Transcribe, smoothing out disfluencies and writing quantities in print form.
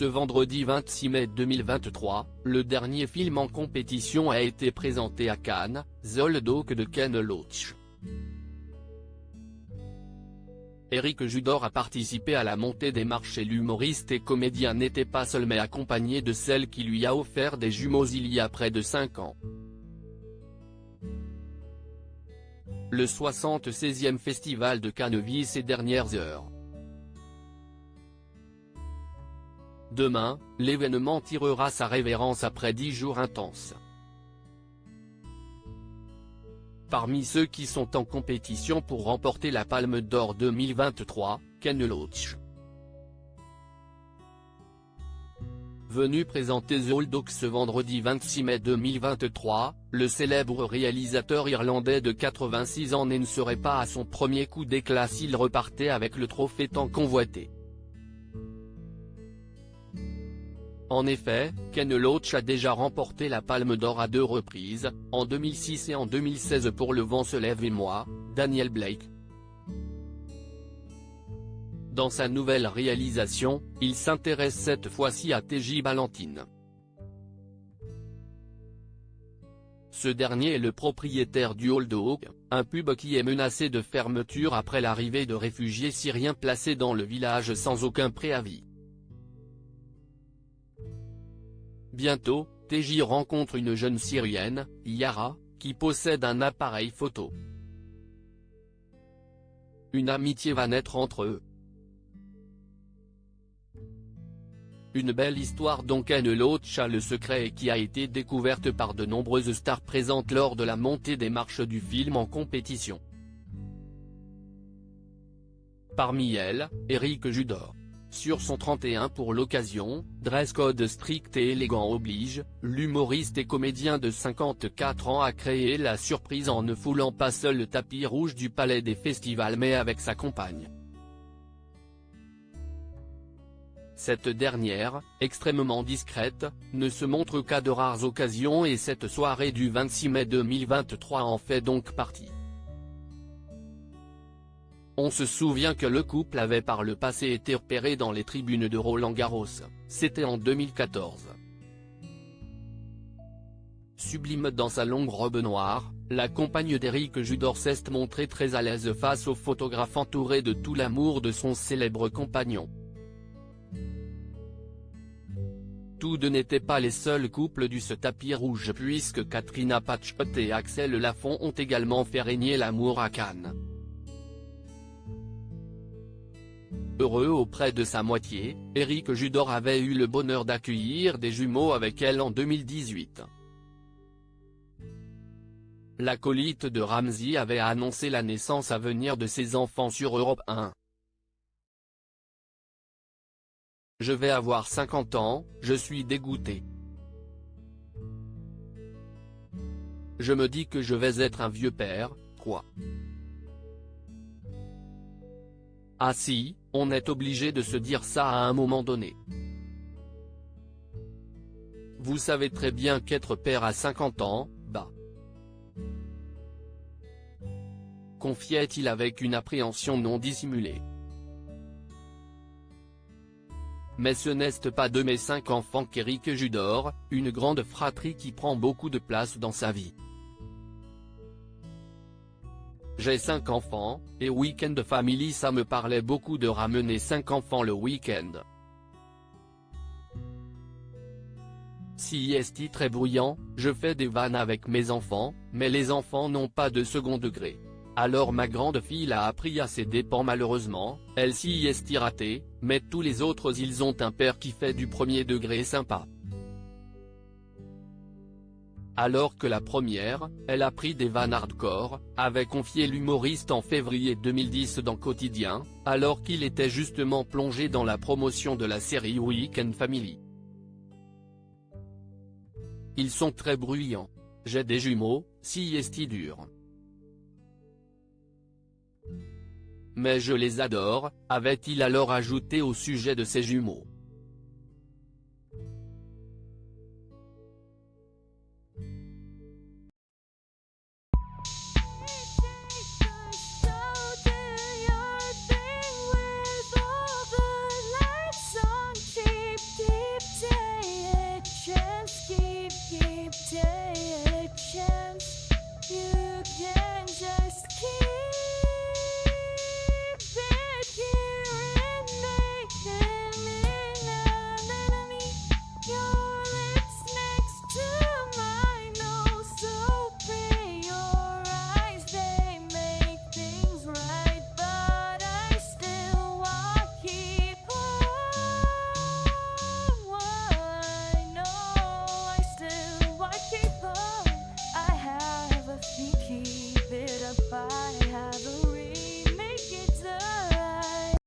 Ce vendredi 26 mai 2023, le dernier film en compétition a été présenté à Cannes, The Old Oak de Ken Loach. Eric Judor a participé à la montée des marches et l'humoriste et comédien n'était pas seul mais accompagné de celle qui lui a offert des jumeaux il y a près de 5 ans. Le 76e festival de Cannes vit ces dernières heures. Demain, l'événement tirera sa révérence après 10 jours intenses. Parmi ceux qui sont en compétition pour remporter la Palme d'Or 2023, Ken Loach. Venu présenter The Old Oak ce vendredi 26 mai 2023, le célèbre réalisateur irlandais de 86 ans ne serait pas à son premier coup d'éclat s'il repartait avec le trophée tant convoité. En effet, Ken Loach a déjà remporté la Palme d'Or à 2 reprises, en 2006 et en 2016 pour Le vent se lève et moi, Daniel Blake. Dans sa nouvelle réalisation, il s'intéresse cette fois-ci à TJ Ballantyne. Ce dernier est le propriétaire du Old Oak, un pub qui est menacé de fermeture après l'arrivée de réfugiés syriens placés dans le village sans aucun préavis. Bientôt, TJ rencontre une jeune Syrienne, Yara, qui possède un appareil photo. Une amitié va naître entre eux. Une belle histoire dont Ken Loach a le secret et qui a été découverte par de nombreuses stars présentes lors de la montée des marches du film en compétition. Parmi elles, Eric Judor. Sur son 31 pour l'occasion, dress code strict et élégant oblige, l'humoriste et comédien de 54 ans a créé la surprise en ne foulant pas seul le tapis rouge du Palais des Festivals mais avec sa compagne. Cette dernière, extrêmement discrète, ne se montre qu'à de rares occasions et cette soirée du 26 mai 2023 en fait donc partie. On se souvient que le couple avait par le passé été repéré dans les tribunes de Roland-Garros, c'était en 2014. Sublime dans sa longue robe noire, la compagne d'Eric Judor s'est montrée très à l'aise face aux photographes entourés de tout l'amour de son célèbre compagnon. Tous deux n'étaient pas les seuls couples du ce tapis rouge puisque Katrina Patchpot et Axel Lafont ont également fait régner l'amour à Cannes. Heureux auprès de sa moitié, Eric Judor avait eu le bonheur d'accueillir des jumeaux avec elle en 2018. L'acolyte de Ramsey avait annoncé la naissance à venir de ses enfants sur Europe 1. Je vais avoir 50 ans, je suis dégoûté. Je me dis que je vais être un vieux père, quoi. Ah si, on est obligé de se dire ça à un moment donné. Vous savez très bien qu'être père à 50 ans, bah. Confiait-il avec une appréhension non dissimulée. Mais ce n'est pas de mes 5 enfants qu'Eric Judor, une grande fratrie qui prend beaucoup de place dans sa vie. J'ai 5 enfants, et Weekend Family ça me parlait beaucoup de ramener 5 enfants le week-end. Si est très bruyant, je fais des vannes avec mes enfants, mais les enfants n'ont pas de second degré. Alors ma grande fille l'a appris à ses dépens malheureusement, elle s'y est ratée, mais tous les autres ils ont un père qui fait du premier degré sympa. Alors que la première, elle a pris des vannes hardcore, avait confié l'humoriste en février 2010 dans Quotidien, alors qu'il était justement plongé dans la promotion de la série Weekend Family. Ils sont très bruyants. J'ai des jumeaux, si est dur. Mais je les adore, avait-il alors ajouté au sujet de ses jumeaux.